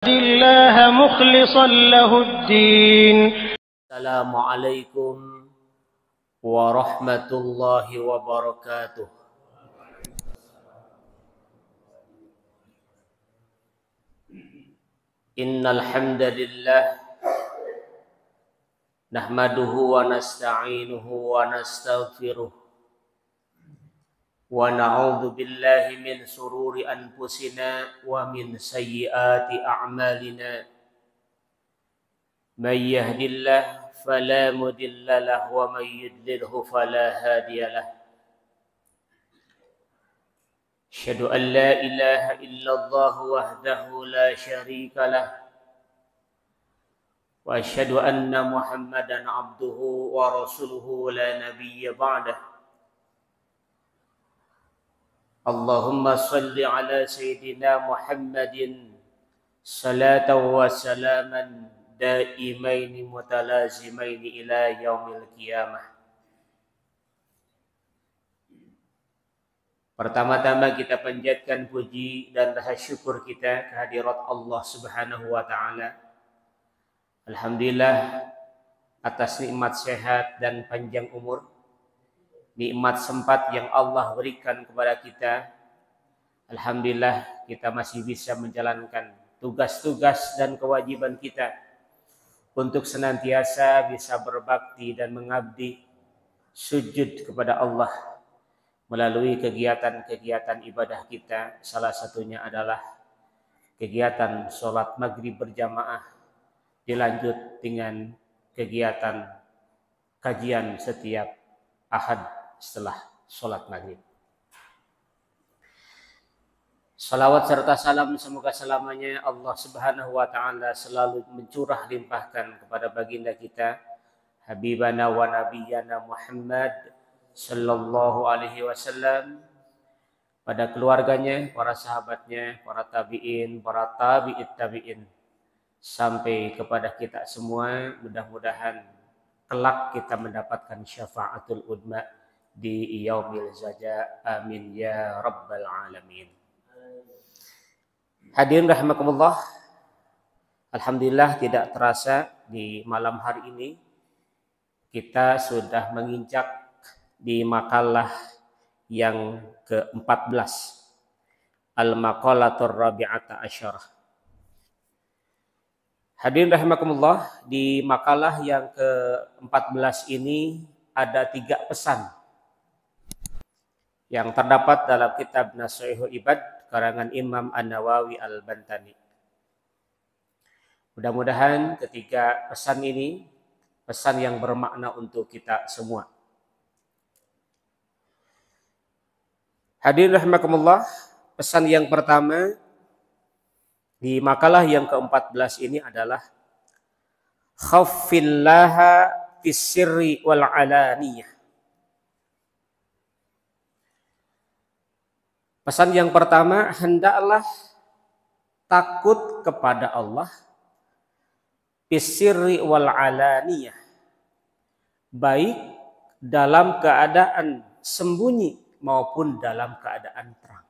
الله مخلصا له الدين. السلام عليكم ورحمة الله وبركاته. إن الحمد لله نحمده ونستعينه ونستغفره ونعوذ بالله من شرور أنفسنا ومن سيئات أعمالنا. من يهد الله فلا مضل له ومن يضلله فلا هادي له. أشهد أن لا إله إلا الله وحده لا شريك له وأشهد أن محمدا عبده ورسوله لا نبي بعده. اللهم صل على سيدنا محمد صلاة وسلاما دائمين متلازمين إلى يوم القيامة. Pertama-tama kita panjatkan puji dan rasa syukur kita kehadirat Allah Subhanahu wa taala. Alhamdulillah atas nikmat sehat dan panjang umur, nikmat sempat yang Allah berikan kepada kita. Alhamdulillah kita masih bisa menjalankan tugas-tugas dan kewajiban kita untuk senantiasa bisa berbakti dan mengabdi sujud kepada Allah melalui kegiatan-kegiatan ibadah kita. Salah satunya adalah kegiatan sholat maghrib berjamaah, dilanjut dengan kegiatan kajian setiap Ahad setelah sholat maghrib. Salawat serta salam semoga selamanya Allah Subhanahu wa taala selalu mencurah limpahkan kepada baginda kita Habibana wa Nabiyana Muhammad sallallahu alaihi wasallam, pada keluarganya, para sahabatnya, para tabi'in, para tabi'it tabi'in, sampai kepada kita semua. Mudah-mudahan kelak kita mendapatkan syafaatul udma di yaumil zaja. Amin ya rabbal alamin. Hadirin rahimakumullah, alhamdulillah tidak terasa di malam hari ini kita sudah menginjak di makalah yang ke-14, al-maqalatur rabi'ata asyarah. Hadirin rahimakumullah, di makalah yang ke-14 ini ada 3 pesan yang terdapat dalam kitab Nashihul Ibad karangan Imam An-Nawawi Al-Bantani. Mudah-mudahan ketiga pesan ini pesan yang bermakna untuk kita semua. Hadirin rahimakumullah, pesan yang pertama di makalah yang ke-14 ini adalah khaffillaha fis-sirri wal alaniyah. Pesan yang pertama, hendaklah takut kepada Allah fis-sirri wal alaniyah, baik dalam keadaan sembunyi maupun dalam keadaan terang.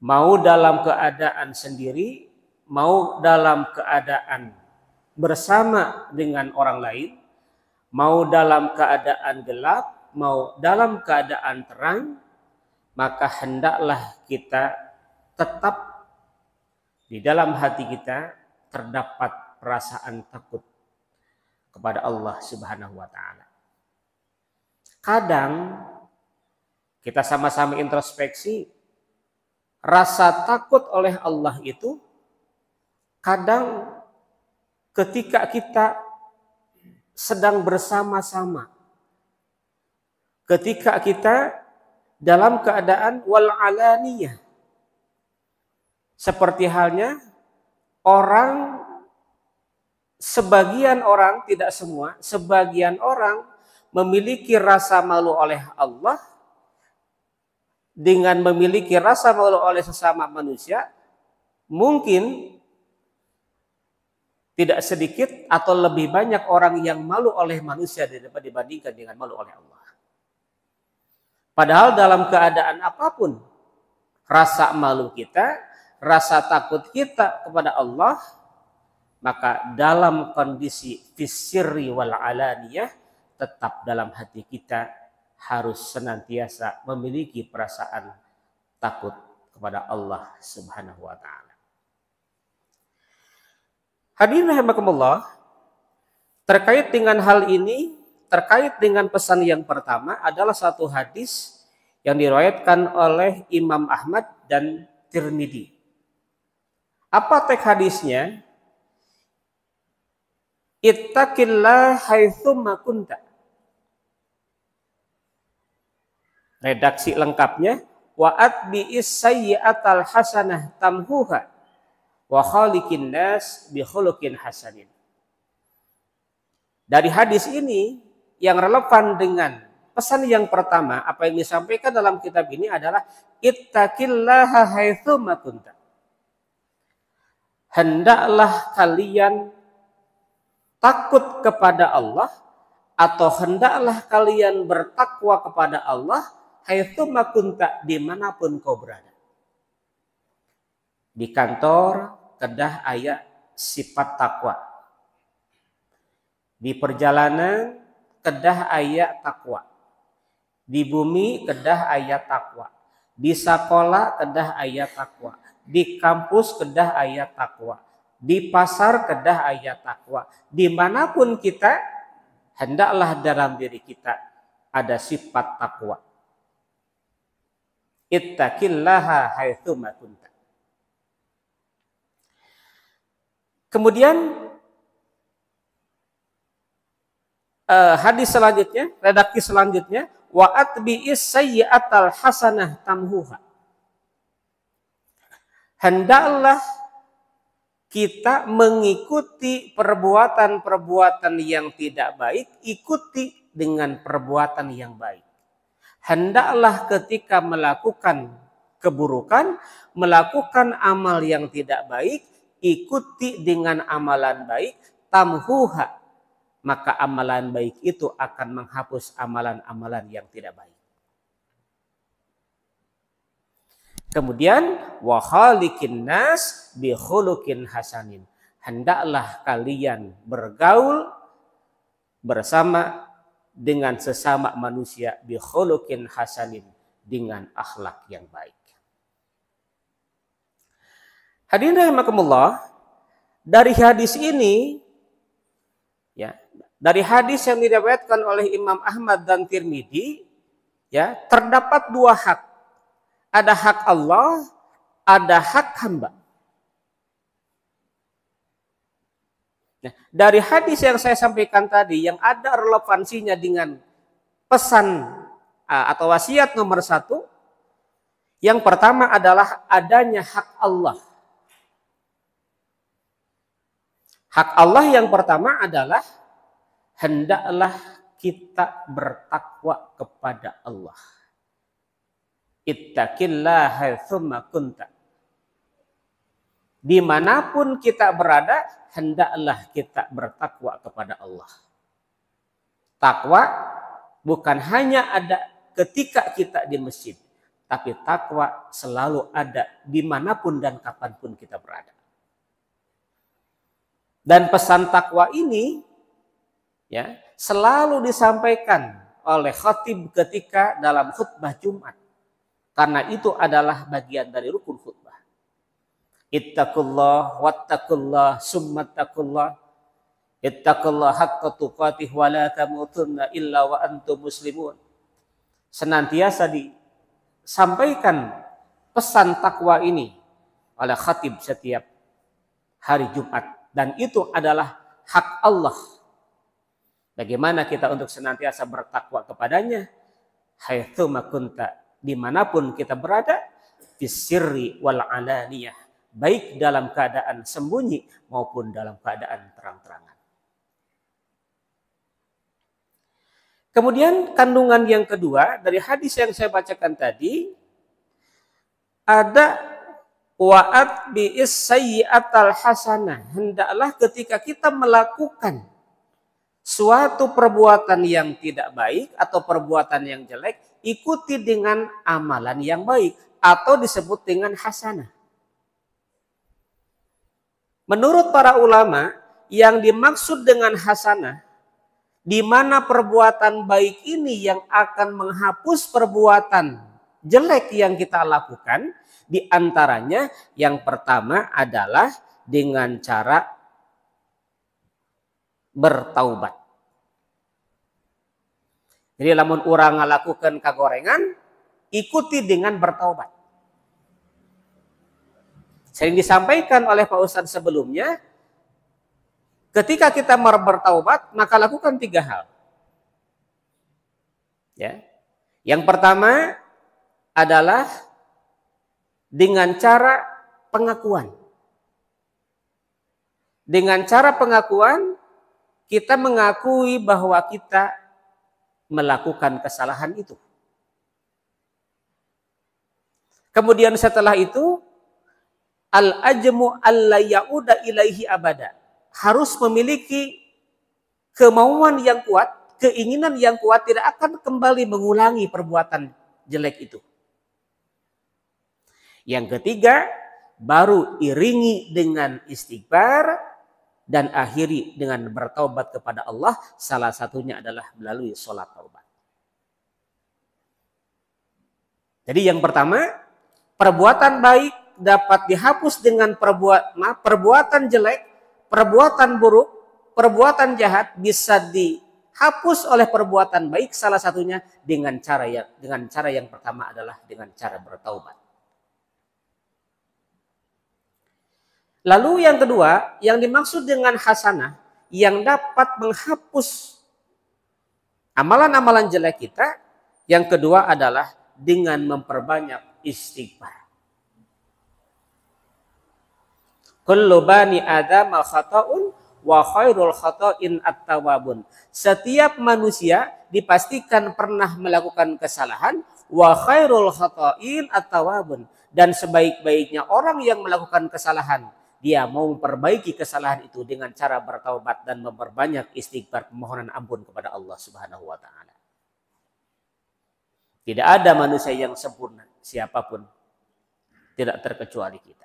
Mau dalam keadaan sendiri, mau dalam keadaan bersama dengan orang lain, mau dalam keadaan gelap, mau dalam keadaan terang, maka hendaklah kita tetap di dalam hati kita terdapat perasaan takut kepada Allah Subhanahu wa taala. Kadang kita sama-sama introspeksi, rasa takut oleh Allah itu kadang ketika kita sedang bersama-sama, ketika kita dalam keadaan wal alaniyah, seperti halnya orang, sebagian orang, tidak semua, sebagian orang memiliki rasa malu oleh Allah dengan memiliki rasa malu oleh sesama manusia. Mungkin tidak sedikit atau lebih banyak orang yang malu oleh manusia dibandingkan dengan malu oleh Allah. Padahal dalam keadaan apapun rasa malu kita, rasa takut kita kepada Allah, maka dalam kondisi fisirri wal alaniyah, tetap dalam hati kita harus senantiasa memiliki perasaan takut kepada Allah Subhanahu wa taala. Hadirin rahimakumullah, terkait dengan hal ini, terkait dengan pesan yang pertama adalah satu hadis yang diriwayatkan oleh Imam Ahmad dan Tirmidzi. Apa teks hadisnya? Ittaqillah haitsumma kunta. Redaksi lengkapnya, wa atbi'is sayyi'atal hasanah tamhuha wa khaliqin nas bi khuluqin hasanin. Dari hadis ini yang relevan dengan pesan yang pertama, apa yang disampaikan dalam kitab ini adalah ittaqillaha haitsumma kunta. Hendaklah kalian takut kepada Allah, atau hendaklah kalian bertakwa kepada Allah haitsumma kunta, dimanapun kau berada. Di kantor kedah aya sifat takwa. Di perjalanan kedah aya takwa. Di bumi kedah aya takwa. Di sekolah kedah aya takwa. Di kampus kedah aya takwa. Di pasar kedah aya takwa. Dimanapun kita, hendaklah dalam diri kita ada sifat takwa. Ittaqillaha haitsumma kunta. Kemudian hadis selanjutnya, redaksi selanjutnya, wa atbi'is sayyi'atal hasanah tamhuha. Hendaklah kita mengikuti perbuatan-perbuatan yang tidak baik, ikuti dengan perbuatan yang baik. Hendaklah ketika melakukan keburukan, melakukan amal yang tidak baik, ikuti dengan amalan baik, tamhuha. Maka amalan baik itu akan menghapus amalan-amalan yang tidak baik. Kemudian wa khaliqin nas bi khuluqin hasanin. Hendaklah kalian bergaul bersama dengan sesama manusia bi khuluqin hasanin, dengan akhlak yang baik. Hadirin rahimakumullah, dari hadis ini ya, dari hadis yang diriwayatkan oleh Imam Ahmad dan Tirmidzi, ya, terdapat dua hak. Ada hak Allah, ada hak hamba. Nah, dari hadis yang saya sampaikan tadi, yang ada relevansinya dengan pesan atau wasiat nomor 1, yang pertama adalah adanya hak Allah. Hak Allah yang pertama adalah hendaklah kita bertakwa kepada Allah. Ittaqillaha haitsumma kunta. Dimanapun kita berada, hendaklah kita bertakwa kepada Allah. Takwa bukan hanya ada ketika kita di masjid, tapi takwa selalu ada dimanapun dan kapanpun kita berada. Dan pesan takwa ini ya selalu disampaikan oleh khatib ketika dalam khutbah Jumat. Karena itu adalah bagian dari rukun khutbah. Ittaqullah wattaqullah summattaqullah. Ittaqullah haqqa tuqatih wa la tamutunna illa wa antum muslimun. Senantiasa disampaikan pesan takwa ini oleh khatib setiap hari Jumat. Dan itu adalah hak Allah. Bagaimana kita untuk senantiasa bertakwa kepadanya? Haitsumma kunta, dimanapun kita berada, fisirri wal alaniyah, baik dalam keadaan sembunyi maupun dalam keadaan terang-terangan. Kemudian kandungan yang kedua dari hadis yang saya bacakan tadi, ada wa'at bi'is sayyi'atal hasanah. Hendaklah ketika kita melakukan suatu perbuatan yang tidak baik atau perbuatan yang jelek, ikuti dengan amalan yang baik atau disebut dengan hasanah. Menurut para ulama, yang dimaksud dengan hasanah, di mana perbuatan baik ini yang akan menghapus perbuatan jelek yang kita lakukan, di antaranya yang pertama adalah dengan cara bertaubat. Jadi lamun orang ngalakukan kagorengan, ikuti dengan bertaubat. Sering disampaikan oleh Pak Ustadz sebelumnya, ketika kita bertaubat, maka lakukan 3 hal. Ya. Yang pertama adalah dengan cara pengakuan. Dengan cara pengakuan, kita mengakui bahwa kita melakukan kesalahan itu. Kemudian setelah itu, al-ajmu alla ya'uda ilaihi abada. Harus memiliki kemauan yang kuat, keinginan yang kuat, tidak akan kembali mengulangi perbuatan jelek itu. Yang ketiga, baru iringi dengan istighfar dan akhiri dengan bertaubat kepada Allah. Salah satunya adalah melalui sholat taubat. Jadi yang pertama, perbuatan baik dapat dihapus dengan perbuatan jelek, perbuatan buruk, perbuatan jahat bisa dihapus oleh perbuatan baik. Salah satunya dengan cara yang pertama adalah dengan cara bertaubat. Lalu yang kedua, yang dimaksud dengan hasanah yang dapat menghapus amalan-amalan jelek kita, yang kedua adalah dengan memperbanyak istighfar. Kullu bani Adam khata'un wa khairul khata'in at-tawwabun. Setiap manusia dipastikan pernah melakukan kesalahan, wa khairul khata'in at-tawwabun, dan sebaik-baiknya orang yang melakukan kesalahan, dia mau memperbaiki kesalahan itu dengan cara bertaubat dan memperbanyak istighfar, permohonan ampun kepada Allah Subhanahu wa taala. Tidak ada manusia yang sempurna, siapapun, tidak terkecuali kita.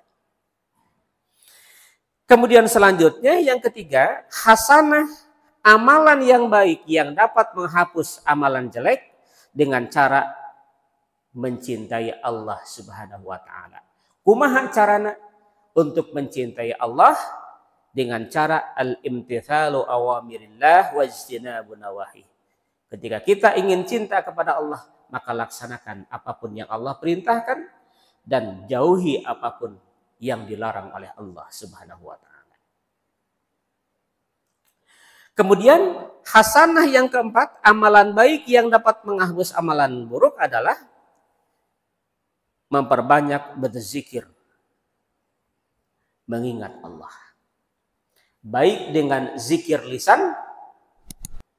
Kemudian selanjutnya yang ketiga, hasanah, amalan yang baik yang dapat menghapus amalan jelek dengan cara mencintai Allah Subhanahu wa taala. Kumaha carana untuk mencintai Allah? Dengan cara al-imtithalu awamirillah wajtinabu nawahi. Ketika kita ingin cinta kepada Allah, maka laksanakan apapun yang Allah perintahkan dan jauhi apapun yang dilarang oleh Allah Subhanahu wa taala. Kemudian hasanah yang keempat, amalan baik yang dapat menghapus amalan buruk adalah memperbanyak berzikir, mengingat Allah. Baik dengan zikir lisan,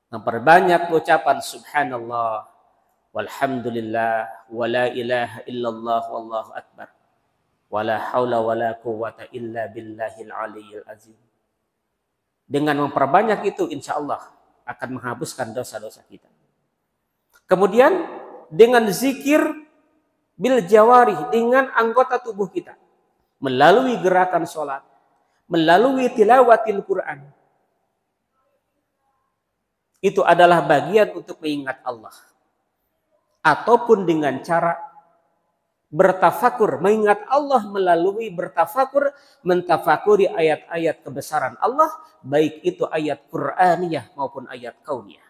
memperbanyak ucapan subhanallah, walhamdulillah, wala ilaha illallah, wallahu akbar, wala haula wala quwwata illa billahil aliyyil azim. Dengan memperbanyak itu, insya Allah akan menghapuskan dosa-dosa kita. Kemudian dengan zikir bil jawarih, dengan anggota tubuh kita, melalui gerakan sholat, melalui tilawatil Quran. Itu adalah bagian untuk mengingat Allah. Ataupun dengan cara bertafakur, mengingat Allah melalui bertafakur, mentafakuri ayat-ayat kebesaran Allah, baik itu ayat Qur'aniyah maupun ayat kauniyah.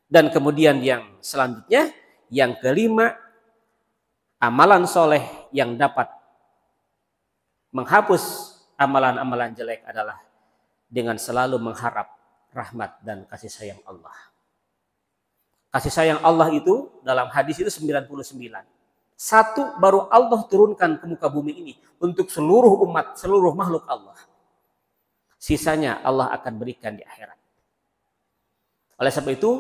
Dan kemudian yang selanjutnya, yang kelima, amalan soleh yang dapat menghapus amalan-amalan jelek adalah dengan selalu mengharap rahmat dan kasih sayang Allah. Kasih sayang Allah itu dalam hadis itu 99. Satu baru Allah turunkan ke muka bumi ini untuk seluruh umat, seluruh makhluk Allah. Sisanya Allah akan berikan di akhirat. Oleh sebab itu,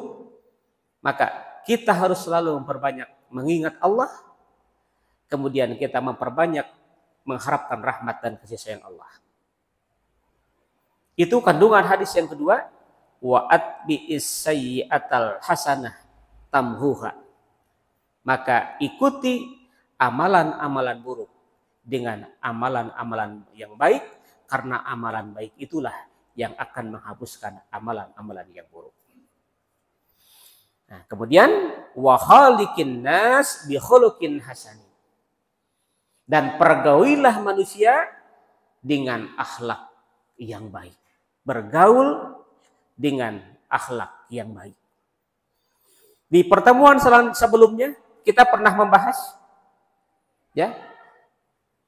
maka kita harus selalu memperbanyak mengingat Allah. Kemudian kita memperbanyak mengharapkan rahmat dan kasih sayang Allah. Itu kandungan hadis yang kedua. Wa atbi'is sayyi'atal hasanah tamhuha. Maka ikuti amalan-amalan buruk dengan amalan-amalan yang baik, karena amalan baik itulah yang akan menghapuskan amalan-amalan yang buruk. Nah, kemudian wa khaliqin nas bi khuluqin hasan. Dan pergaulilah manusia dengan akhlak yang baik. Bergaul dengan akhlak yang baik. Di pertemuan sebelumnya kita pernah membahas ya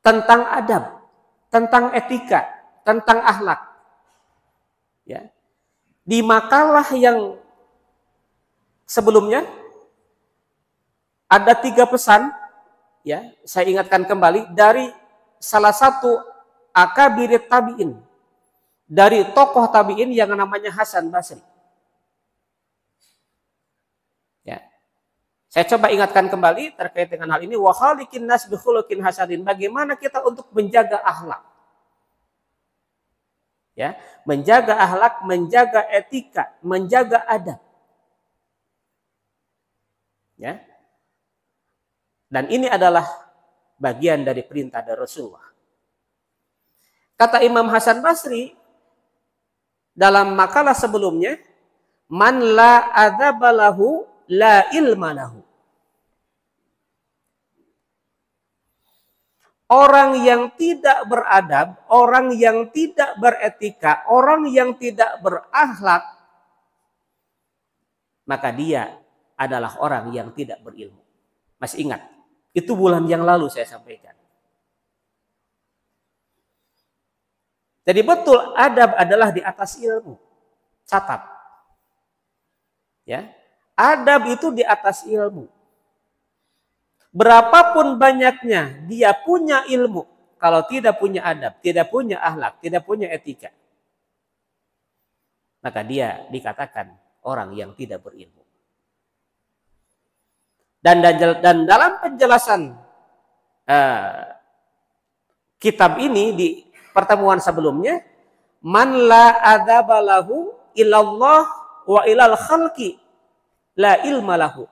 tentang adab, tentang etika, tentang akhlak. Ya. Di makalah yang sebelumnya ada 3 pesan, ya, saya ingatkan kembali dari salah satu akabirit tabi'in, dari tokoh tabi'in yang namanya Hasan Basri. Ya. Saya coba ingatkan kembali terkait dengan hal ini, wa khaliqin nas bi khuluqin hasanin. Bagaimana kita untuk menjaga akhlak? Ya, menjaga akhlak, menjaga etika, menjaga adab. Ya. Dan ini adalah bagian dari perintah dari Rasulullah. Kata Imam Hasan Basri dalam makalah sebelumnya, man la adaba lahu la ilma lahu. Orang yang tidak beradab, orang yang tidak beretika, orang yang tidak berakhlak, maka dia adalah orang yang tidak berilmu. Masih ingat? Itu bulan yang lalu saya sampaikan. Jadi betul adab adalah di atas ilmu. Catat. Ya. Adab itu di atas ilmu. Berapapun banyaknya dia punya ilmu, kalau tidak punya adab, tidak punya akhlak, tidak punya etika, maka dia dikatakan orang yang tidak berilmu. Dan dalam penjelasan kitab ini di pertemuan sebelumnya, man la adaba lahu illallah wa ilal khalqi la ilma lahu.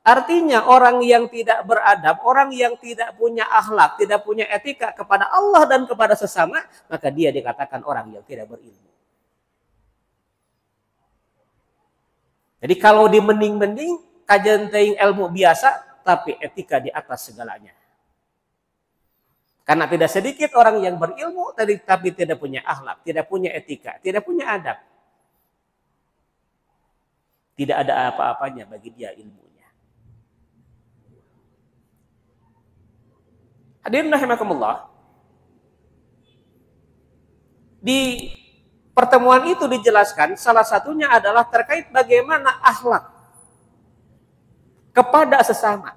Artinya orang yang tidak beradab, orang yang tidak punya akhlak, tidak punya etika kepada Allah dan kepada sesama, maka dia dikatakan orang yang tidak berilmu. Jadi kalau di mending-mending, kajian teing ilmu biasa, tapi etika di atas segalanya. Karena tidak sedikit orang yang berilmu, tapi tidak punya akhlak, tidak punya etika, tidak punya adab. Tidak ada apa-apanya bagi dia ilmunya. Hadirin rahimakumullah. Di pertemuan itu dijelaskan salah satunya adalah terkait bagaimana akhlak kepada sesama.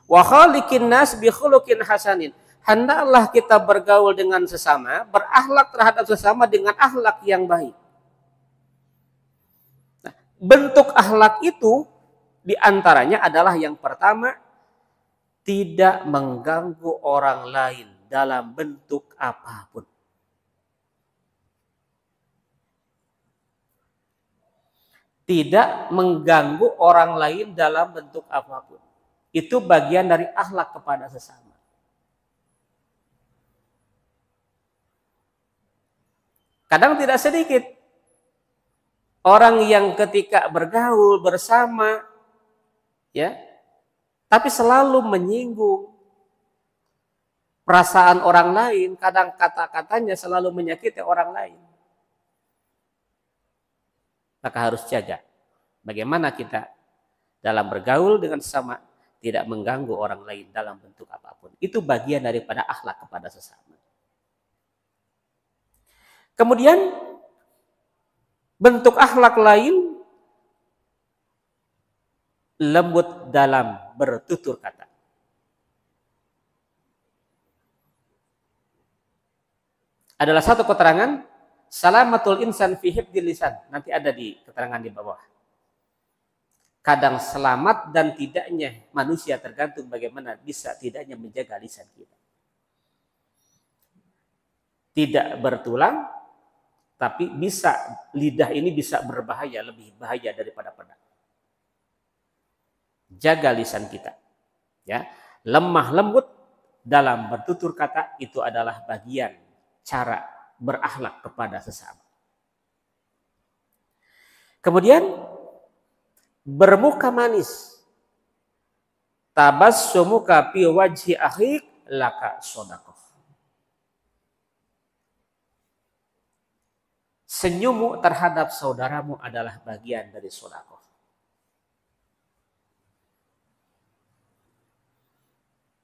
Wa khaliqin nas bi khuluqin hasanin. Hendaklah kita bergaul dengan sesama, berakhlak terhadap sesama dengan akhlak yang baik. Nah, bentuk akhlak itu diantaranya adalah yang pertama, tidak mengganggu orang lain dalam bentuk apapun. Tidak mengganggu orang lain dalam bentuk apapun. Itu bagian dari akhlak kepada sesama. Kadang tidak sedikit orang yang ketika bergaul bersama, ya, tapi selalu menyinggung perasaan orang lain, kadang kata-katanya selalu menyakiti orang lain. Maka harus jaga bagaimana kita dalam bergaul dengan sesama tidak mengganggu orang lain dalam bentuk apapun. Itu bagian daripada akhlak kepada sesama. Kemudian bentuk akhlak lain, lembut dalam bertutur kata. Adalah satu keterangan, salamatul insan fi hifdzil lisan. Nanti ada di keterangan di bawah. Kadang selamat dan tidaknya manusia tergantung bagaimana bisa tidaknya menjaga lisan kita. Tidak bertulang, tapi bisa lidah ini bisa berbahaya, lebih bahaya daripada pedang. Jaga lisan kita, ya, lemah lembut dalam bertutur kata itu adalah bagian cara berakhlak kepada sesama. Kemudian bermuka manis. Tabassumuka fi wajhi akhik laka shadaqah. Senyummu terhadap saudaramu adalah bagian dari sedekah.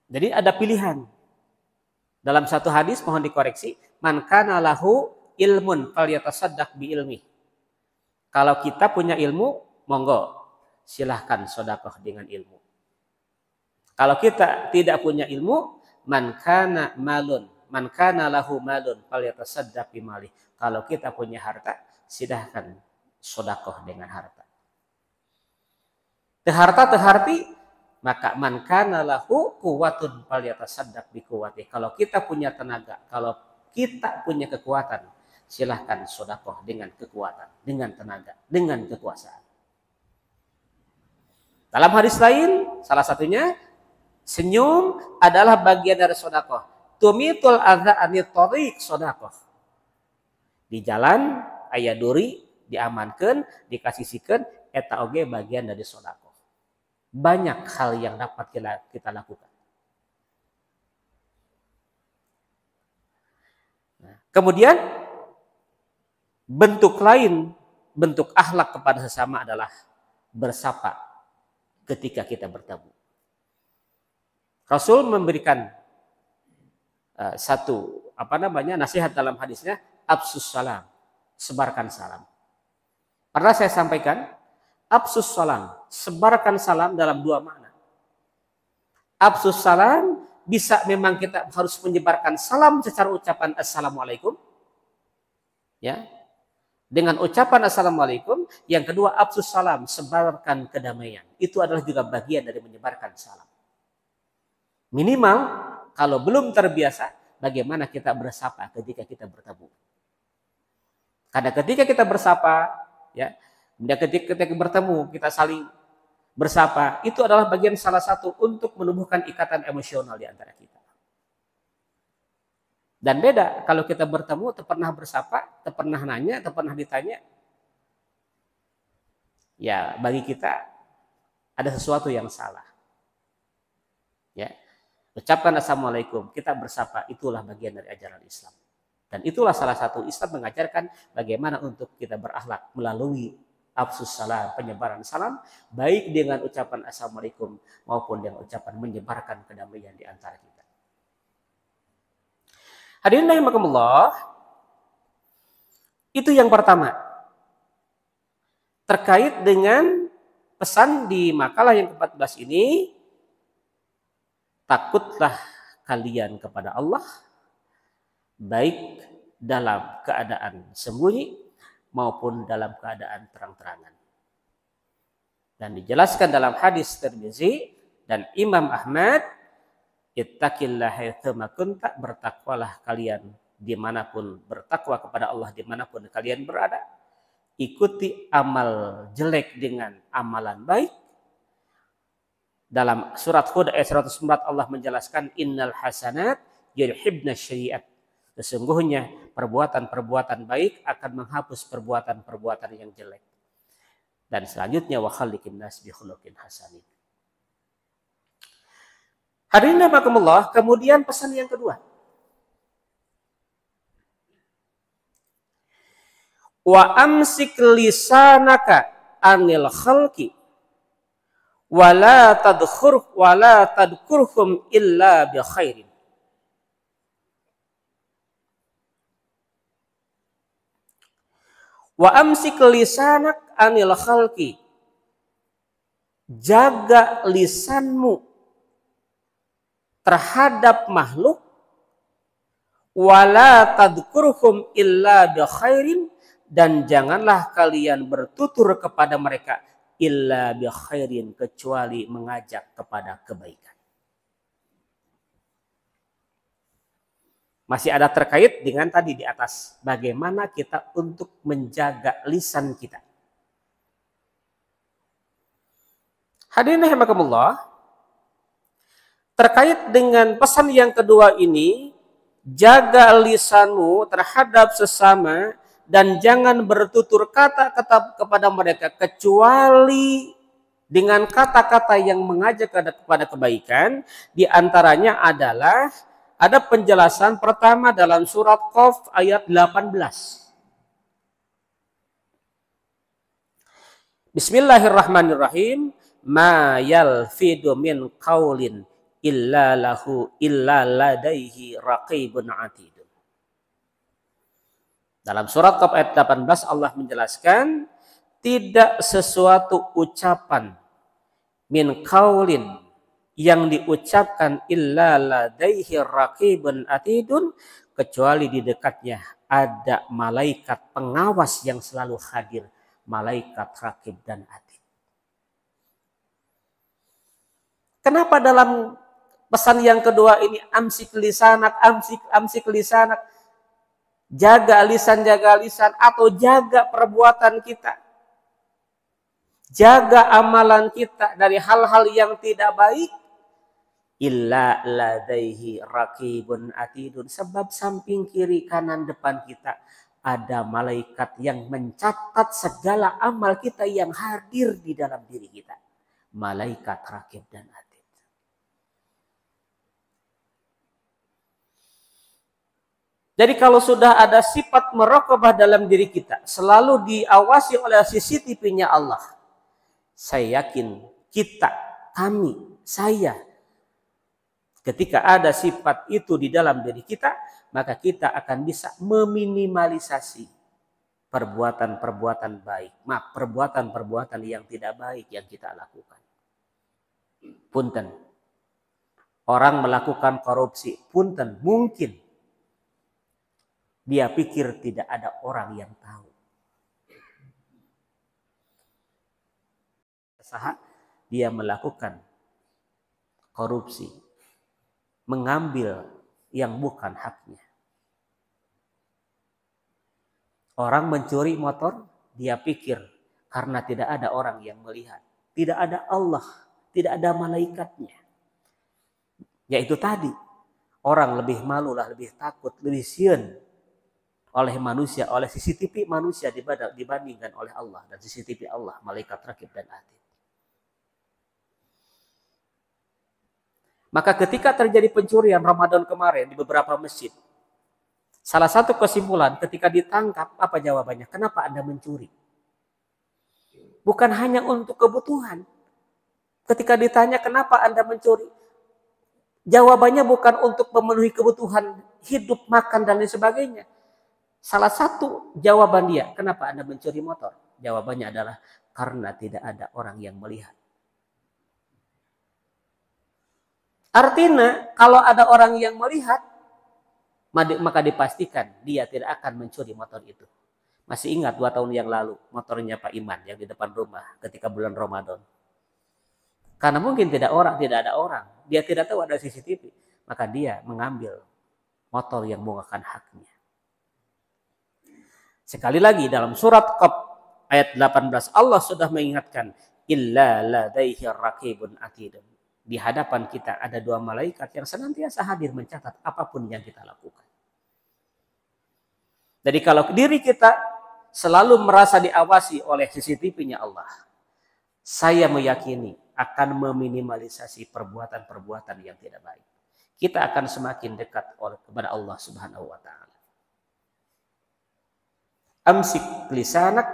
Jadi ada pilihan. Dalam satu hadis mohon dikoreksi, man kana lahu ilmun falyatasaddaq bi ilmi. Kalau kita punya ilmu, monggo silahkan sedekah dengan ilmu. Kalau kita tidak punya ilmu, man kana lahu malun falyatasaddaq bi mali. Kalau kita punya harta, silahkan sedekah dengan harta. Harti, maka man kana lahu quwwatun falyatasaddaq bi quwwati. Kalau kita punya tenaga, kalau kita punya kekuatan, silahkan sedekah dengan kekuatan, dengan tenaga, dengan kekuasaan. Dalam hadis lain, salah satunya senyum adalah bagian dari sedekah. Tumitul adza anit thariq sedekah. Di jalan aya duri diamankan, dikasihkan, eta oge bagian dari sedekah. Banyak hal yang dapat kita lakukan. Nah, kemudian bentuk lain, bentuk akhlak kepada sesama adalah bersapa ketika kita bertemu. Rasul memberikan satu nasihat dalam hadisnya, absus salam, sebarkan salam. Pernah saya sampaikan, absus salam, sebarkan salam dalam dua makna. Absus salam bisa memang kita harus menyebarkan salam secara ucapan assalamualaikum, ya, dengan ucapan assalamualaikum. Yang kedua, absus salam, sebarkan kedamaian. Itu adalah juga bagian dari menyebarkan salam. Minimal kalau belum terbiasa, bagaimana kita bersapa ketika kita bertemu. Karena ketika kita bersapa, ya, ketika bertemu kita saling bersapa, itu adalah bagian salah satu untuk menumbuhkan ikatan emosional di antara kita. Dan beda kalau kita bertemu, tak pernah bersapa, tak pernah nanya, tak pernah ditanya. Ya, bagi kita ada sesuatu yang salah. Ya. Ucapkan assalamualaikum, kita bersapa, itulah bagian dari ajaran Islam. Dan itulah salah satu Islam mengajarkan bagaimana untuk kita berakhlak melalui absus salam, penyebaran salam, baik dengan ucapan assalamualaikum maupun dengan ucapan menyebarkan kedamaian di antara kita. Hadirin rahimakumullah, itu yang pertama. Terkait dengan pesan di makalah yang ke-14 ini, takutlah kalian kepada Allah, baik dalam keadaan sembunyi maupun dalam keadaan terang-terangan. Dan dijelaskan dalam hadis Tirmizi dan Imam Ahmad, ittaqillaha haitsuma kunta, bertakwalah kalian dimanapun, bertakwa kepada Allah dimanapun kalian berada. Ikuti amal jelek dengan amalan baik. Dalam surat Hud ayat 104 Allah menjelaskan, innal hasanat yudhibna syai'at. Sesungguhnya perbuatan-perbuatan baik akan menghapus perbuatan-perbuatan yang jelek. Dan selanjutnya wa khaliqin nas bi khuluqin hasanin. Hadirin rahimakumullah, kemudian pesan yang kedua. Wa amsik lisanaka anil khalqi wala tadkurhum illa bi khairin. Wa amsik lisanak anil khalqi, jaga lisanmu terhadap makhluk, wala tadkurhum illa bi khairin, dan janganlah kalian bertutur kepada mereka illa bi khairin, kecuali mengajak kepada kebaikan. Masih ada terkait dengan tadi di atas, bagaimana kita untuk menjaga lisan kita. Hadirin rahimakumullah, terkait dengan pesan yang kedua ini, jaga lisanmu terhadap sesama dan jangan bertutur kata kepada mereka kecuali dengan kata-kata yang mengajak kepada kebaikan. Di antaranya adalah ada penjelasan pertama dalam surat Qaf ayat 18. Bismillahirrahmanirrahim. Ma yalfidu min qaulin illa ladaihi raqibun atid. Dalam surat Qaf ayat 18 Allah menjelaskan tidak sesuatu ucapan min qaulin yang diucapkan illa ladaihi raqibun atidun kecuali di dekatnya ada malaikat pengawas yang selalu hadir, malaikat raqib dan atid. Kenapa dalam pesan yang kedua ini amsik lisanak, amsik lisanak, jaga lisan atau jaga perbuatan kita, jaga amalan kita dari hal-hal yang tidak baik. Illa ladaihi raqibun atidun, sebab samping kiri kanan depan kita ada malaikat yang mencatat segala amal kita yang hadir di dalam diri kita, malaikat raqib dan atid. Jadi kalau sudah ada sifat muraqabah dalam diri kita, selalu diawasi oleh CCTV-nya Allah. Saya yakin kita, kami, saya, ketika ada sifat itu di dalam diri kita, maka kita akan bisa meminimalisasi perbuatan-perbuatan baik. Perbuatan-perbuatan yang tidak baik yang kita lakukan. Punten. Orang melakukan korupsi, punten, mungkin dia pikir tidak ada orang yang tahu. Saat dia melakukan korupsi, mengambil yang bukan haknya. Orang mencuri motor, dia pikir karena tidak ada orang yang melihat. Tidak ada Allah, tidak ada malaikatnya. Yaitu tadi, orang lebih malu lah, lebih takut, lebih sieun oleh manusia, oleh CCTV manusia dibandingkan oleh Allah dan CCTV Allah, malaikat raqib dan atid. Maka ketika terjadi pencurian Ramadan kemarin di beberapa masjid, salah satu kesimpulan ketika ditangkap, apa jawabannya? Kenapa Anda mencuri? Bukan hanya untuk kebutuhan. Ketika ditanya kenapa Anda mencuri, jawabannya bukan untuk memenuhi kebutuhan hidup, makan, dan lain sebagainya. Salah satu jawaban dia, kenapa Anda mencuri motor? Jawabannya adalah karena tidak ada orang yang melihat. Artinya, kalau ada orang yang melihat, maka dipastikan dia tidak akan mencuri motor itu. Masih ingat 2 tahun yang lalu, motornya Pak Iman yang di depan rumah ketika bulan Ramadan. Karena mungkin tidak ada orang, dia tidak tahu ada CCTV, maka dia mengambil motor yang bukan haknya. Sekali lagi dalam surat Qaf ayat 18 Allah sudah mengingatkan illa ladaihi raqibun atid. Di hadapan kita ada 2 malaikat yang senantiasa hadir mencatat apapun yang kita lakukan. Jadi kalau diri kita selalu merasa diawasi oleh CCTV-nya Allah, saya meyakini akan meminimalisasi perbuatan-perbuatan yang tidak baik. Kita akan semakin dekat kepada Allah Subhanahu wa taala. Amsik lisanak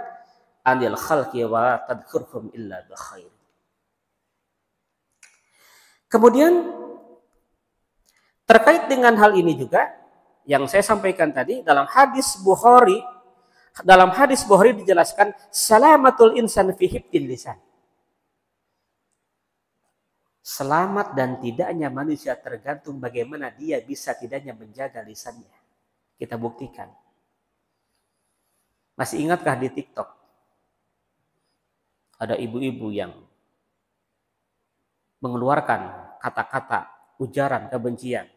anil khalqi wa tadkhurhum illa bi khair. Kemudian terkait dengan hal ini juga yang saya sampaikan tadi dalam hadis Bukhari dijelaskan salamatul insan fi hifdzil lisan. Selamat dan tidaknya manusia tergantung bagaimana dia bisa tidaknya menjaga lisannya. Kita buktikan. Masih ingatkah di TikTok? Ada ibu-ibu yang mengeluarkan kata-kata ujaran kebencian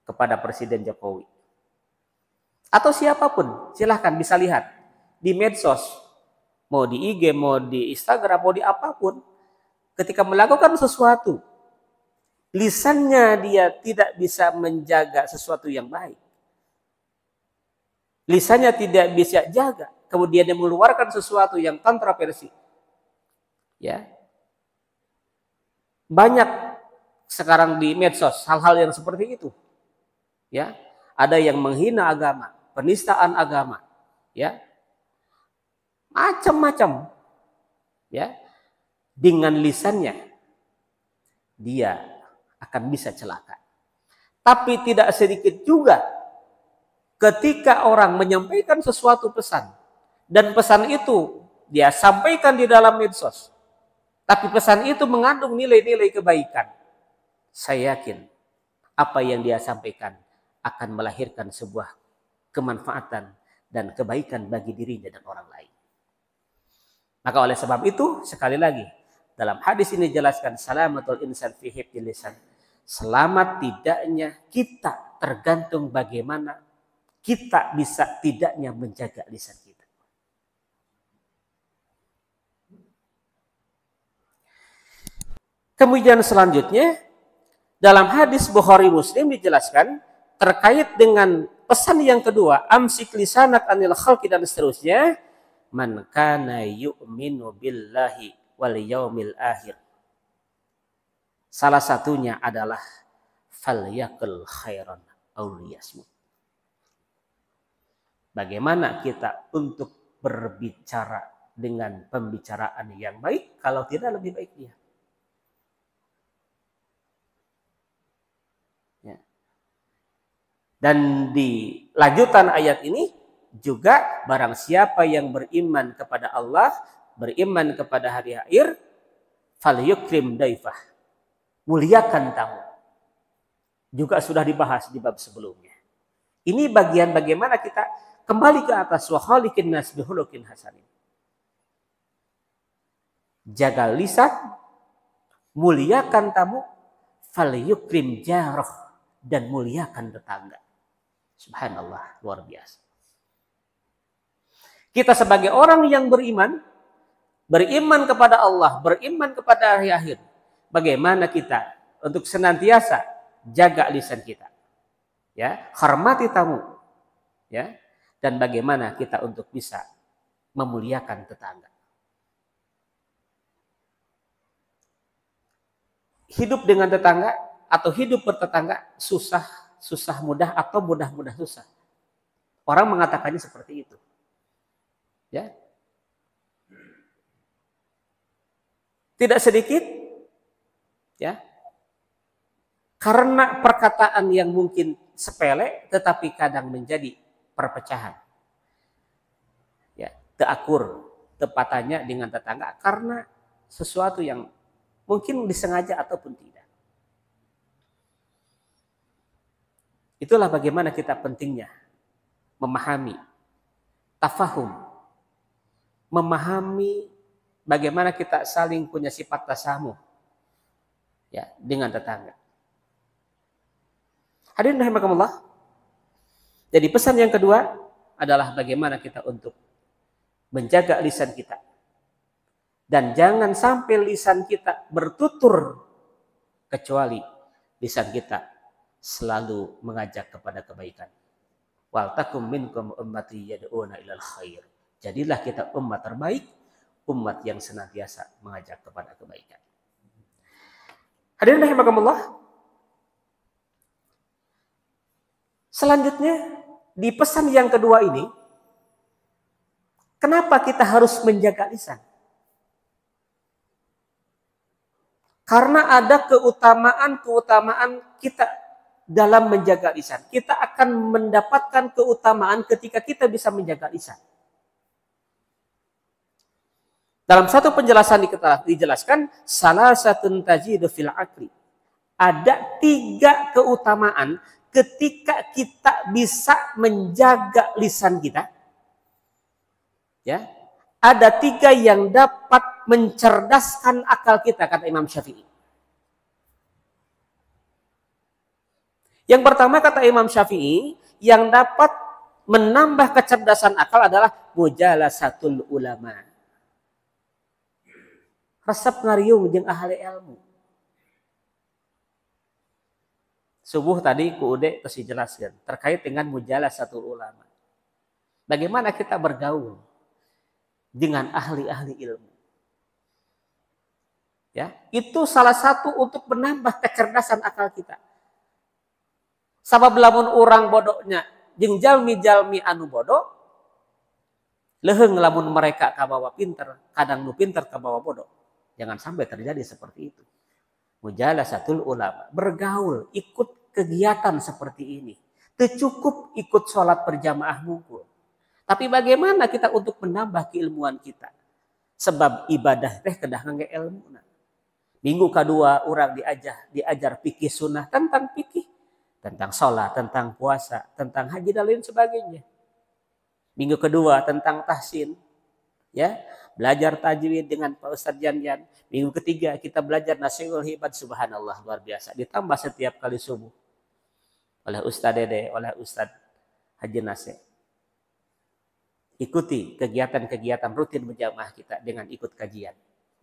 kepada Presiden Jokowi. Atau siapapun, silahkan bisa lihat di medsos, mau di IG, mau di Instagram, mau di apapun. Ketika melakukan sesuatu lisannya dia tidak bisa menjaga sesuatu yang baik, lisannya tidak bisa jaga, kemudian dia mengeluarkan sesuatu yang kontroversi, ya, banyak sekarang di medsos hal-hal yang seperti itu, ya, ada yang menghina agama, penistaan agama, ya, macam-macam, ya, dengan lisannya dia akan bisa celaka. Tapi tidak sedikit juga ketika orang menyampaikan sesuatu pesan, dan pesan itu dia sampaikan di dalam medsos, tapi pesan itu mengandung nilai-nilai kebaikan. Saya yakin apa yang dia sampaikan akan melahirkan sebuah kemanfaatan dan kebaikan bagi dirinya dan orang lain. Maka oleh sebab itu, sekali lagi, dalam hadis ini jelaskan salamatul insan fi hifdzil lisan. Selamat tidaknya kita tergantung bagaimana kita bisa tidaknya menjaga lisan kita. Kemudian selanjutnya, dalam hadis Bukhari Muslim dijelaskan terkait dengan pesan yang kedua, amsik lisanak anil khalqi dan seterusnya, man kana yu'minu billahi wal yaumil akhir. Salah satunya adalah falyakul khairan aw liyasmut. Bagaimana kita untuk berbicara dengan pembicaraan yang baik kalau tidak lebih baik dia? Ya. Dan di lanjutan ayat ini juga barang siapa yang beriman kepada Allah, beriman kepada hari akhir, falyukrim daifah, muliakan tamu. Juga sudah dibahas di bab sebelumnya. Ini bagian bagaimana kita kembali ke atas wa khaliqin nas bi khuluqin hasanin. Jaga lisan, muliakan tamu, falyukrim jarah, dan muliakan tetangga. Subhanallah, luar biasa. Kita sebagai orang yang beriman kepada Allah, beriman kepada hari akhir, bagaimana kita untuk senantiasa jaga lisan kita, ya, hormati tamu, ya, dan bagaimana kita untuk bisa memuliakan tetangga. Hidup dengan tetangga atau hidup bertetangga susah mudah atau mudah susah. Orang mengatakannya seperti itu. Ya. Tidak sedikit, ya, karena perkataan yang mungkin sepele tetapi kadang menjadi perpecahan. Ya, teakur, tepatannya dengan tetangga karena sesuatu yang mungkin disengaja ataupun tidak. Itulah bagaimana kita pentingnya memahami tafahum, memahami bagaimana kita saling punya sifat tasamuh, ya, dengan tetangga. Hadirin rahimakumullah. Jadi pesan yang kedua adalah bagaimana kita untuk menjaga lisan kita. Dan jangan sampai lisan kita bertutur kecuali lisan kita selalu mengajak kepada kebaikan. Wal takum minkum ummati yad'una ilal khair. Jadilah kita umat terbaik, umat yang senantiasa mengajak kepada kebaikan. Hadirin rahimakumullah. Selanjutnya, di pesan yang kedua ini, kenapa kita harus menjaga lisan? Karena ada keutamaan kita dalam menjaga lisan. Kita akan mendapatkan keutamaan ketika kita bisa menjaga lisan. Dalam satu penjelasan dijelaskan, salasatun tajidu fil akli. Ada 3 keutamaan ketika kita bisa menjaga lisan kita. Ya, ada 3 yang dapat mencerdaskan akal kita, kata Imam Syafi'i. Yang pertama kata Imam Syafi'i, yang dapat menambah kecerdasan akal adalah mujalasatul ulama. Resep ngariung jeung ahli ilmu. Subuh tadi ku ude terus dijelaskan terkait dengan mujalasatul ulama. Bagaimana kita bergaul dengan ahli-ahli ilmu. Ya, itu salah satu untuk menambah kecerdasan akal kita. Sabab lamun orang bodohnya jeung jalmi-jalmi anu bodoh, leheung lamun mereka kabawa pinter, kadang nu pinter kabawa bodoh. Jangan sampai terjadi seperti itu. Mujalasatul ulama, bergaul, ikut kegiatan seperti ini. Teu cukup ikut sholat berjamaah mungkul. Tapi bagaimana kita untuk menambah keilmuan kita? Sebab ibadah teh kedah ngangge ilmuna. Minggu kedua orang diajar fikih sunnah tentang fikih, tentang sholat, tentang puasa, tentang haji dan lain sebagainya. Minggu kedua tentang tahsin, ya, belajar tajwid dengan Pak Ustadz Janjan. Minggu ketiga kita belajar Nasiul Hibad, subhanallah luar biasa. Ditambah setiap kali subuh oleh Ustadz Dede, oleh Ustadz Haji Nasir. Ikuti kegiatan-kegiatan rutin berjamaah kita dengan ikut kajian.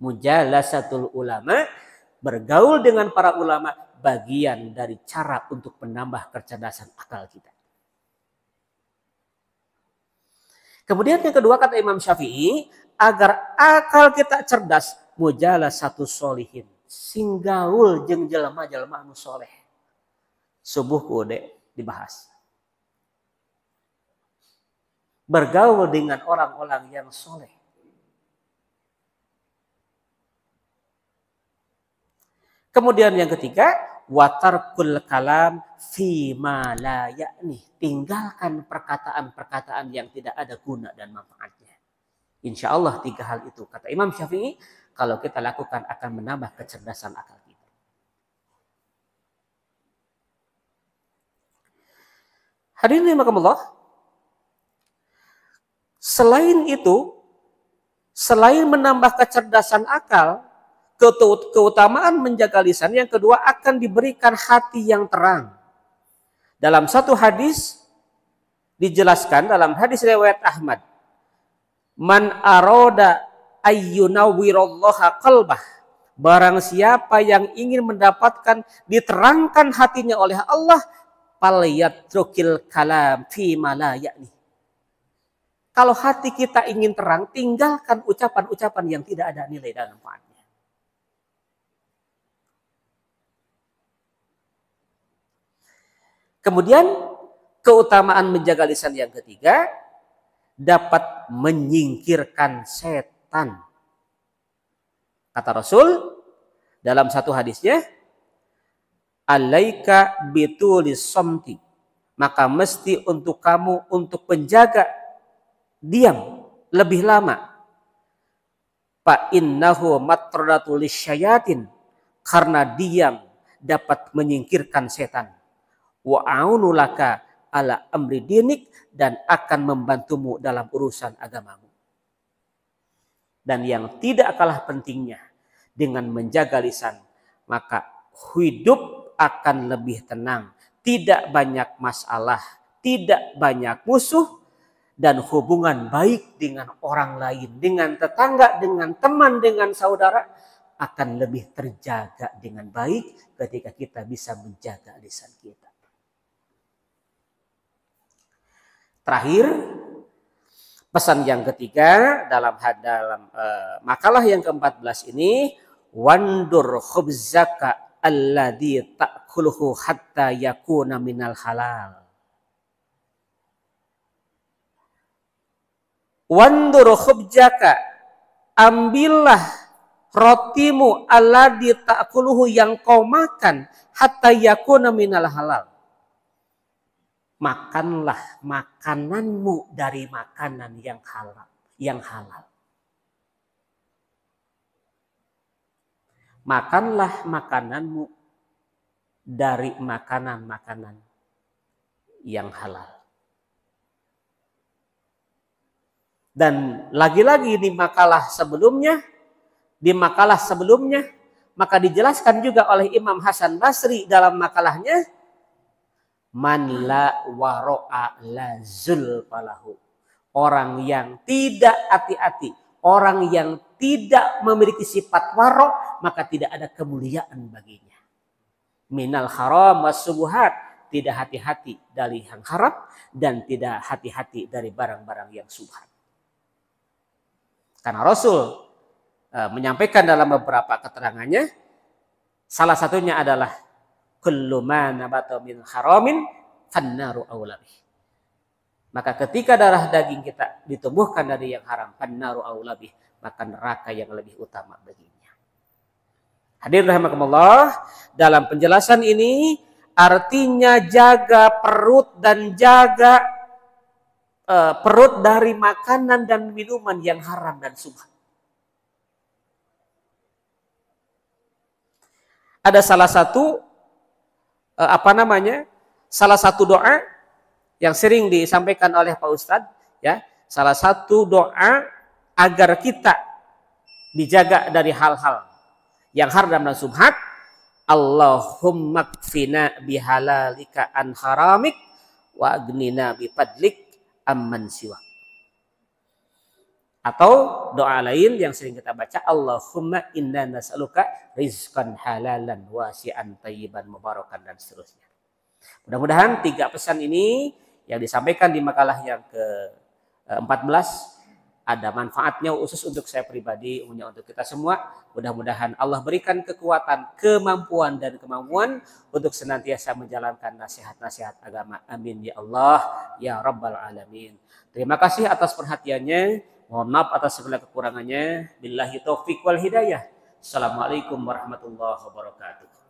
Mujalasatul ulama, bergaul dengan para ulama, bagian dari cara untuk menambah kecerdasan akal kita. Kemudian yang kedua kata Imam Syafi'i, agar akal kita cerdas, mujalasatus sholihin, singgaul jeung jelema-jelema anu soleh. Subuh kude dibahas. Bergaul dengan orang-orang yang soleh. Kemudian yang ketiga, watarkul kalam fi ma la ya'ni. Tinggalkan perkataan-perkataan yang tidak ada guna dan manfaatnya. Insya Allah 3 hal itu, kata Imam Syafi'i, kalau kita lakukan akan menambah kecerdasan akal kita. Hadirin rahimakumullah. Selain itu, selain menambah kecerdasan akal, keutamaan menjaga lisan yang kedua akan diberikan hati yang terang. Dalam satu hadis dijelaskan dalam hadis riwayat Ahmad, man aroda ayyunawwirallaha qalbah, barang siapa yang ingin mendapatkan diterangkan hatinya oleh Allah, falyatrukil kalam fi ma la ya'ni. Kalau hati kita ingin terang, tinggalkan ucapan-ucapan yang tidak ada nilai dan manfaatnya. Kemudian keutamaan menjaga lisan yang ketiga, dapat menyingkirkan setan. Kata Rasul dalam satu hadisnya, alaika bitulis somti, maka mesti untuk kamu untuk menjaga diam lebih lama. Fa innahu matradatul lisyayatin, karena diam dapat menyingkirkan setan. Wa aunulaka ala amri dinik, dan akan membantumu dalam urusan agamamu. Dan yang tidak kalah pentingnya, dengan menjaga lisan, maka hidup akan lebih tenang, tidak banyak masalah, tidak banyak musuh, dan hubungan baik dengan orang lain, dengan tetangga, dengan teman, dengan saudara akan lebih terjaga dengan baik ketika kita bisa menjaga lisan kita. Terakhir, pesan yang ketiga dalam makalah yang ke-14 ini, wandur khubzaka alladhi ta'kuluhu hatta yakuna minal halal. Wandur khubzaka, ambillah rotimu alladhi ta'kuluhu yang kau makan hatta yakuna minal halal. Makanlah makananmu dari makanan yang halal, Makanlah makananmu dari makanan-makanan yang halal. Dan lagi-lagi di makalah sebelumnya, maka dijelaskan juga oleh Imam Hasan Basri dalam makalahnya, man la waro'a la zulfalahu. Orang yang tidak hati-hati, orang yang tidak memiliki sifat waro', maka tidak ada kemuliaan baginya. minal haram was subuhat, tidak hati-hati dari yang haram dan tidak hati-hati dari barang-barang yang subhat. Karena Rasul menyampaikan dalam beberapa keterangannya, salah satunya adalah kullu ma nabata min haramin fannaru aula bih. Maka ketika darah daging kita ditumbuhkan dari yang haram, fannaru aula bih, maka neraka yang lebih utama baginya. Hadirin rahimakumullah, dalam penjelasan ini artinya jaga perut dan jaga perut dari makanan dan minuman yang haram dan subhat. Ada salah satu salah satu doa yang sering disampaikan oleh Pak Ustadz, ya, salah satu doa agar kita dijaga dari hal-hal yang haram dan subhat, Allahumma kfina bihalalika an haramik wa agnina bifadlik amman siwak. Atau doa lain yang sering kita baca, Allahumma inna nas'aluka rizqan halalan wasi'an tayyiban mubarakan, dan seterusnya. Mudah-mudahan 3 pesan ini yang disampaikan di makalah yang ke-14 ada manfaatnya khusus untuk saya pribadi, umumnya untuk kita semua. Mudah-mudahan Allah berikan kekuatan, kemampuan dan kemampuan untuk senantiasa menjalankan nasihat-nasihat agama. Amin ya Allah ya Rabbal Alamin. Terima kasih atas perhatiannya. Mohon maaf atas segala kekurangannya. Billahi taufiq wal hidayah. Assalamualaikum warahmatullahi wabarakatuh.